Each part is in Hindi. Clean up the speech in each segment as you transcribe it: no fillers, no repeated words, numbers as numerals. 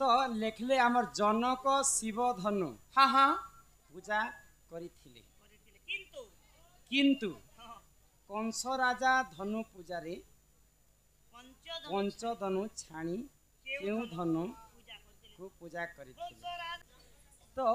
तो लेखले आमर जनक शिव धनु हाँ हाँ पूजा करिथिले किंतु कंस राजा धनु पूजारे पंच धनु छाणी केउ धनु को पूजा करिथिले तो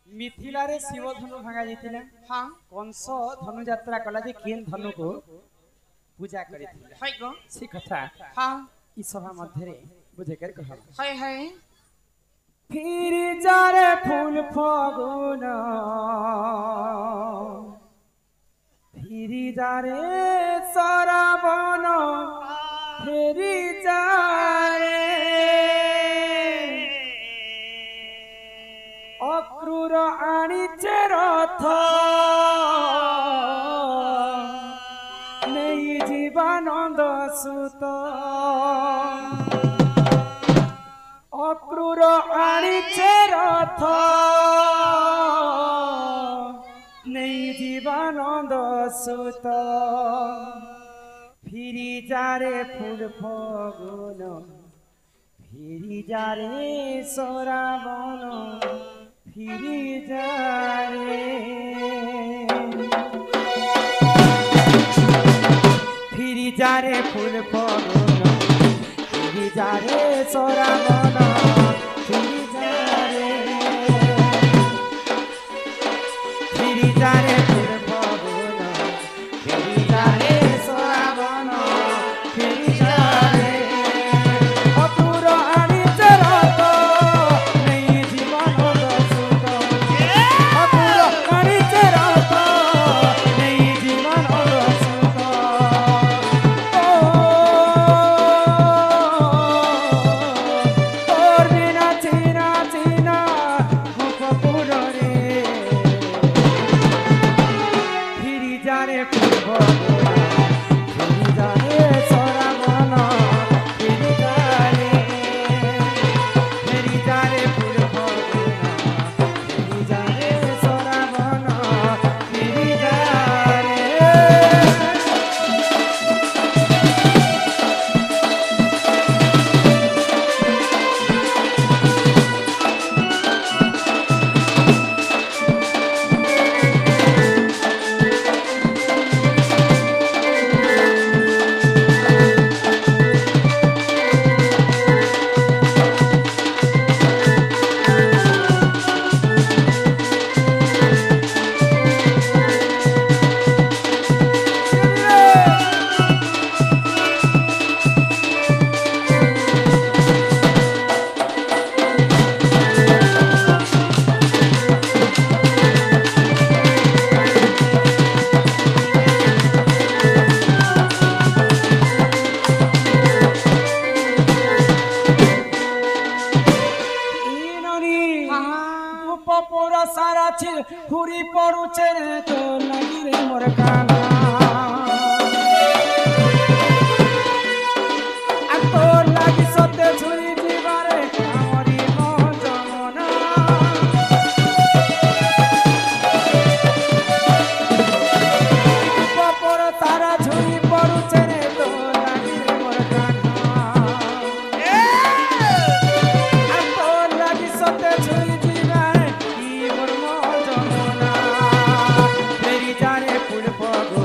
मिथिला रे शिव धनु भांगा जाइथिला हाँ कंस धनु यात्रा कला जे केन धनु को पूजा करिथिला हाय गो सी कथा हाँ ई सभा मध्य रे बुझे कर कह हाय हाय फिर जारे फूल फगुन फिर जारे सरबन फिर जारे अक्रूर आनिचे रथ नहीं जीवानंद सुत अक्रूर आनिचे रथ नहीं जीवानंद सुत फिरी जारे फूल फगुन फिरी जारे सराबन फिरी जारे फिरी जारे फूल फगुन फिरी जारे सराबन फिरी जारे फिरी जारे फूल फगुन फिरी जारे सराबन फिरी जारे अक्रूर आनिचे रथ नहीं जीवानंद सुत अक्रूर आनिचे रथ नहीं जीवानंद सुत और बिना चीना चीना मुखपुर रे फिरी जारे फूल फगुन फिरी जारे सराबन फिरी जारे फूल फगुन फिरी जारे सराबन फिरी जारे पोरा सारा छे हुरी पड़ू रे तो लगी रे मोर काना आ तो लगी सते छुरी जीवारे हमरी मन जमना पोरा सारा छुरी पड़ू रे तो लगी रे मोर काना आ तो लगी सते छुरी जीवारे की मोर मन जमना फेरी जारे फूल फगुन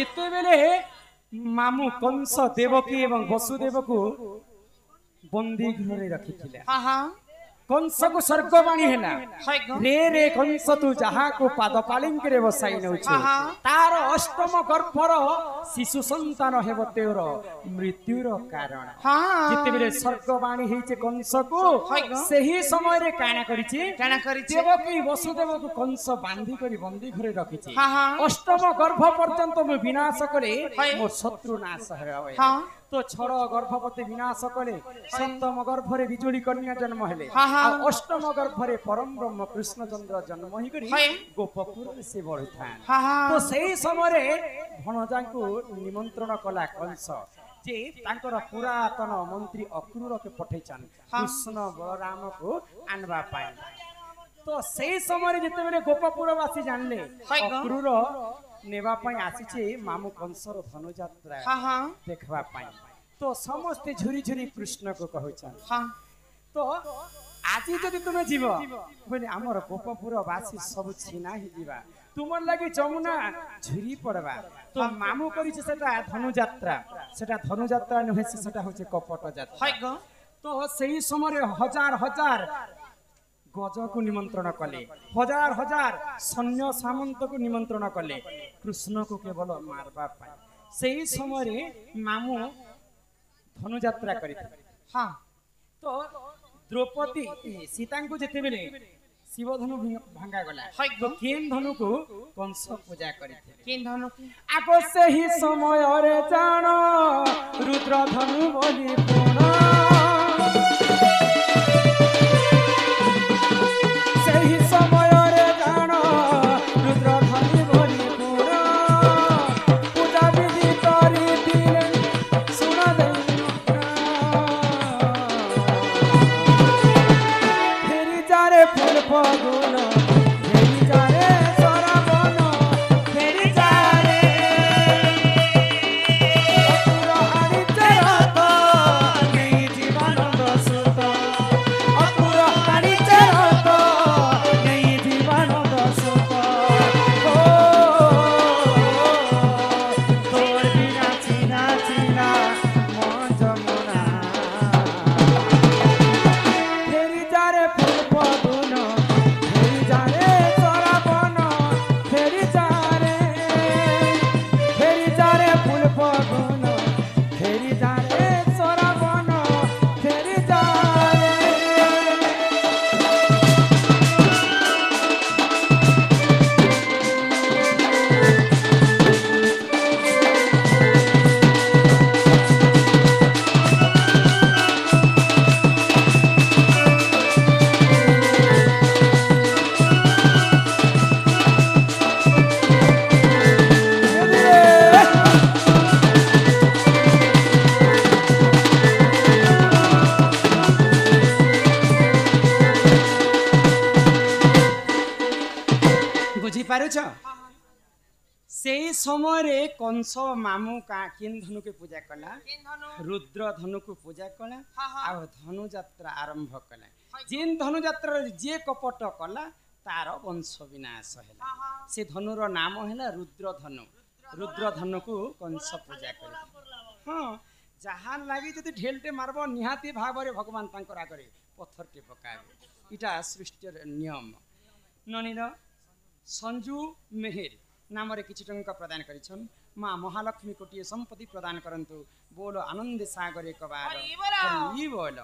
जिते बेले मामू कंस देवकी एवं वसुदेव को बंदी घर रखी कंस को स्वर्गवाणी है रे रे कंस तू जहाँ को पाद पालिंक रे बसाई नउछु तार अष्टम गर्भर शिशु संतान हेब तेर मृत्युर कारण जिते बेले स्वर्गवाणी हेचे कंस को सही समय रे काना करिछि देवकी वसुदेव को कंस बांधी करी बंदी घरे रखिछि अष्टम गर्भ पर्यंत मु विनाश करे मोर शत्रु नाश हेबे तो छड़ गर्भवती विनाश कले सप्तम गर्भरे बिजुली कन्या जन्म हेले अष्टम गर्भरे परम ब्रह्म कृष्णचंद्र जन्म ही करी गोपपुर से बढ़ुथान तो सही समय भणजा को निमंत्रण कला कंस जे तांकर पुरातन मंत्री अक्रूर के पठेचन कृष्ण बलराम को आनबा पाए तो सही समय जिते बेले गोपपुरवासी जानले अक्रूर नेबा पाई आसीचे मामू कंसर धनुयात्रा देखबा पाई तो समस्त झुरी झुरी कृष्ण को कहउछन तो आज जदि तुमे जीव बोले हमर गोपपुरवासी सब छिना ही जीवा तुमर लागि जमुना झुरी पड़बा तो मामू करिছে सेटा धनुयात्रा नहे सेटा होचे कपट यात्रा तो सही समय हजार हजार गज को निमंत्रण कले हजार हजार सैन्य सामंत को निमंत्रण कले कृष्ण को केवल मारबा पाए सही समय मामू धनुयात्रा करिथिले तो द्रौपदी सीता को जेते बेले शिव धनु भांगा गला तो केन धनु को कंस पूजा करिथिले केन धनु आको सही समय रे जान रुद्र धनु बोली पुना सही समय रे जान रुद्र धनु बोली पुना पूजा विधि करी दिले सुन दे फेरी जारे फूल फगुन फेरी जारे सराबन फेरी जारे अपुर हारी चरत नहीं जीवन दसुत अपुर हारी चरत नहीं जीवन दसुत तोर बिना चिना चिना मन जमुना फेरी जारे फूल फगुन फेरी जारे सराबन फेरी जारे फूल फगुन फेरी जारे सराबन फेरी जारे बुझी पारुछ से समय रे कंस मामू का किन धनु के पूजा कला रुद्र धनु को पूजा कला आ धनु यात्रा आरंभ कला जिन धनु यात्रा जे कपट कला तार वंश विनाश हैला से धनुर नाम हैला रुद्र धनु को कंस पूजा कला हां जहां लागि जति ढेलटे मारबो निहाती भाबरे भगवान तांकर आगरे पत्थरटे पकाबे इटा सृष्टिर नियम ननिर संजू मेहर नाम रे किछि टंका प्रदान करिछन मां महालक्ष्मी कोटिए संपत्ति प्रदान करंतु बोलो आनंद सागर एक बार हरि बोल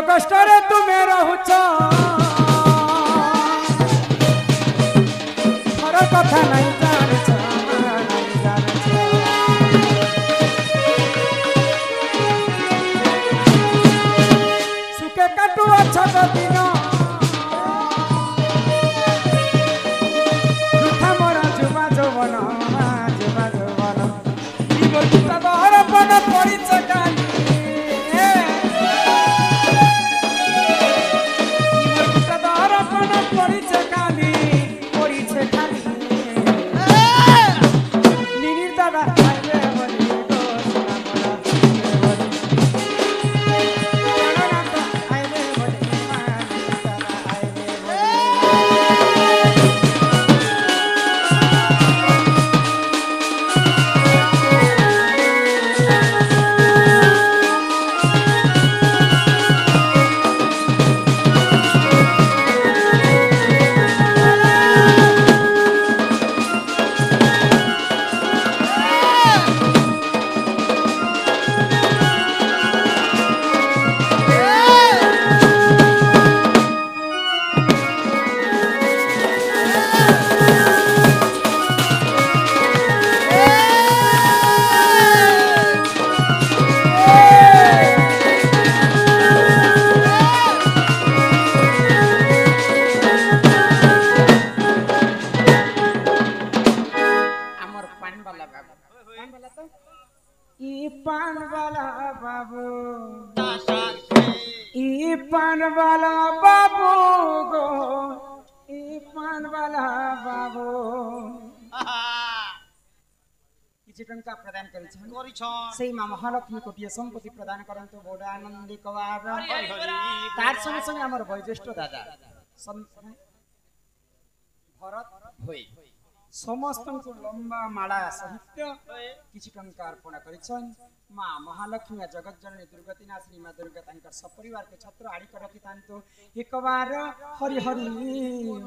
कष्ट रे तुमे रहुछ हर कथा नहीं जानछ सुखे काटू अच्छा दिन रुथा मोरा जुबा जवन जुबा जवन ई मोर पिता बहर पन पड़ी ई पान वाला बाबू ई पान वाला बाबू गो ई पान वाला बाबू किछि टंका प्रदान करिछन सेई मां महालक्ष्मी कोटिया संपत्ति प्रदान करंतो बड़ा आनंदित कबाब तार संगे संगे हमर वयोज्येष्ठ दादा भरत होई समस्त को लंबा माला साहित्य किछि टंका अर्पण करिछन मां महालक्ष्मी जगत जननी दुर्गति नाशिनी मां दुर्गा तांकर सपरिवार के छत्र आड़ी कर रखि तांतो एक बार हरि हरि बोल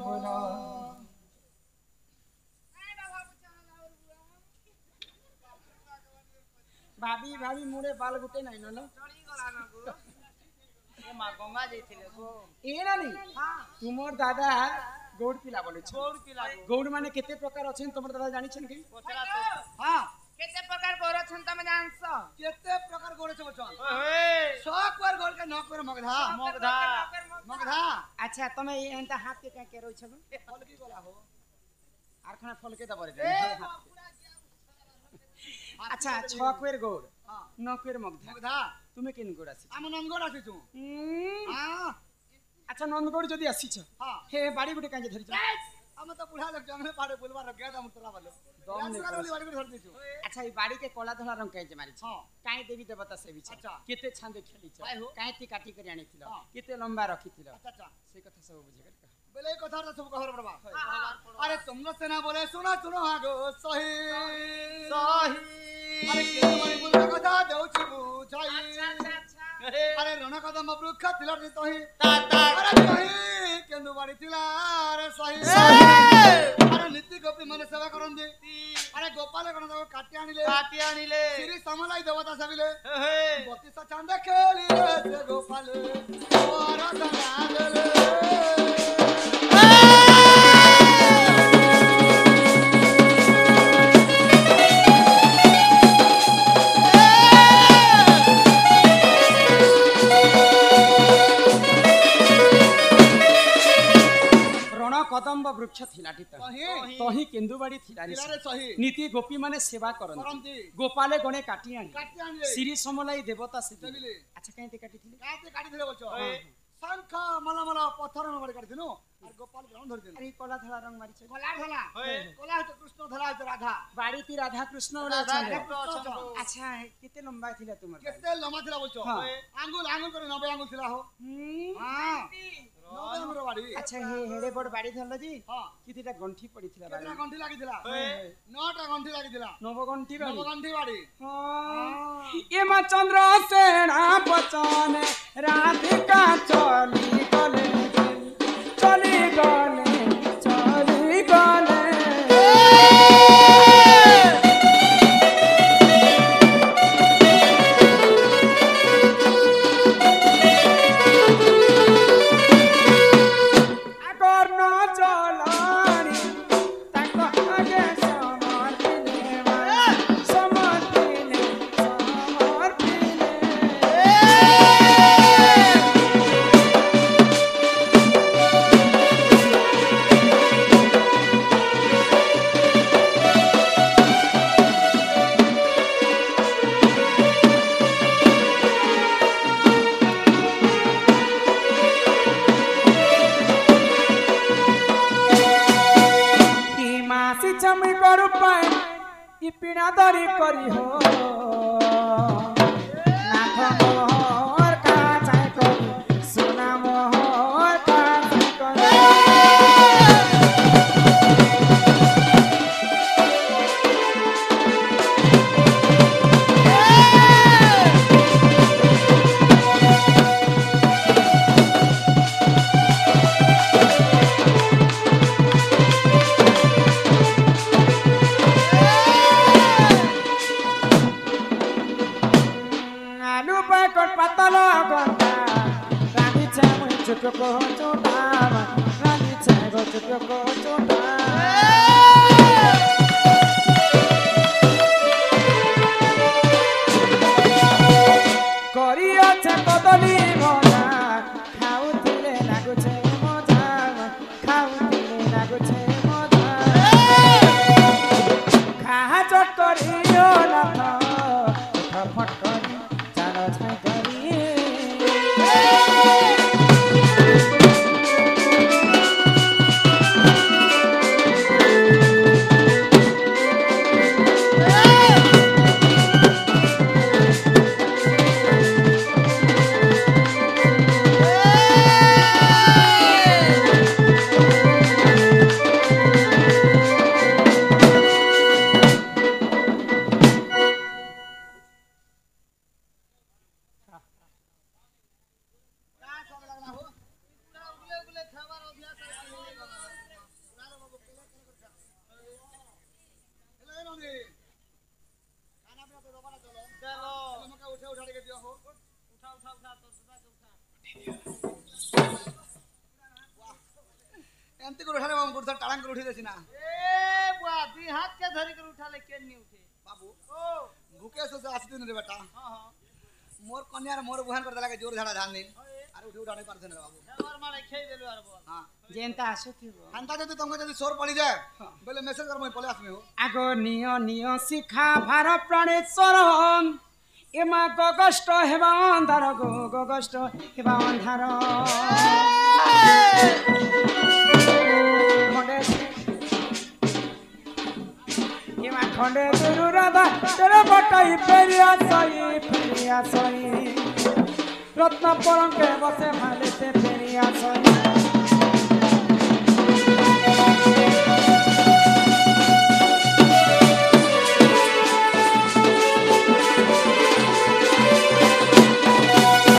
भाभी भाभी मुड़े बाल गुटे नहीं न चढ़ी गला न गो ए मां गंगा जइथिले गो ए ना नहीं हां तुमर दादा गौड़ पिला बोले छ गौड़ पिला गौड़ माने केते प्रकार अछन तुमर दादा जानि छन की हां केते प्रकार गौड़ छन तमे जानस केते प्रकार गौड़ छ बचन ओए शौक पर गौड़ के नक पर मगधा मगधा मगधा अच्छा तमे एंता हाथ के के रोइ छलो फल की गला हो आरखना फल के दबरे दे अच्छा छक्वेर गौड़ नक्वेर मगधा मगधा तुमे केन गौड़ आसी हम नंदगौड़ आसी छु हां अच्छा नंदगौड़ जदी आसी छ हे बाड़ी गुटे काजे धरि छ हम तो बुढ़ा लोग जंगले पाड़े बोलवा रख गया हम तोला वाले दम ने बाड़ी गुटे धर दी छु अच्छा ई बाड़ी के कोला धला रंग काजे मारी छ काई देवी देवता से भी छ केते छांदे खेली छ काई ती काटी करी आनी थिलो केते लंबा रखी थिलो अच्छा से कथा सब बुझे कर बोले कथा तो सब कहर बड़बा अरे तुम लोग से ना बोले सुनो सुनो हागो सही सही अरे के तुम्हारी बोल कथा देउछि बुझाई अरे रण कदम वृक्ष थिला रे तही अरे तही केंदु बाड़ी थिला रे सही अरे नीति गोपी माने सेवा करन दे अरे गोपाल कण काटी आनिले श्री समलाई देवता सबिले बत्तीस चांद खेली रे से गोपाल और सनाले कदम्ब वृक्ष थिलाटी तही केंदुबाड़ी थिलारी नीति गोपी माने सेवा करन गोपाले गणे काटी आनी श्री समलाई देवता से अच्छा काईते काटी थिले बोलछो शंख मला मला पत्थर में मारी काटी दिनो और गोपाल ग्राउंड धर दिनो अरे कोला धला रंग मारी छ कोला तो कृष्ण धला है राधा बाड़ी ती राधा कृष्ण वाला छ अच्छा कितने लंबा थिला तुमर कितने लंबा थिला बोलछो आंगुल आंगुल करे 90 आंगुल थिला हो हां अच्छा हे हेडे बड़ बाड़ी धरल जी कितिटा गंठी पड़ी थिला बाड़ी कितना गंठी लागी थिला 9टा गंठी लागी थिला 9 गंठी बाड़ी हां ए मा चंद्र सेना बचन राधिका चली गले चली गले पीड़ा दरी करी हो नाथ मोहर का चाय करी सोना मोहर का चुटको चोटा रानी छेगो चुटको चोटा करिया छे कदली मजा खाउथिले लागुछे मजा खाउथिले लागुछे मजा खा चट करियो नाथ फटफट करी चाल छाई करी एमती को उठाले हम गुरसा टाळंग कर उठी देसी ना ए बुआ दुई हाथ के धरी कर उठाले के नहीं उठे बाबू ओ भूखे सो आसी दिन रे बेटा हां हां मोर कन्या रे मोर बहन कर देला के जोर झाड़ा धान दिन अरे उठी उठा नहीं पारछन रे बाबू हमर माने खेई देलु आर बोल हां जेंता आसुथिबो हंता जदी तुमको जदी सोर पड़ी जाए बोले मैसेज कर मैं पले आसमे हो आगो नियो नियो शिखा भार प्राणेश्वर एमा गगष्ट हेबा अंधार गो गगष्ट हेबा अंधार खंडे एमा खंडे दुरु राधा तेरे बटाई पेरिया सई रत्न परंके बसे भाले ते पेरिया सई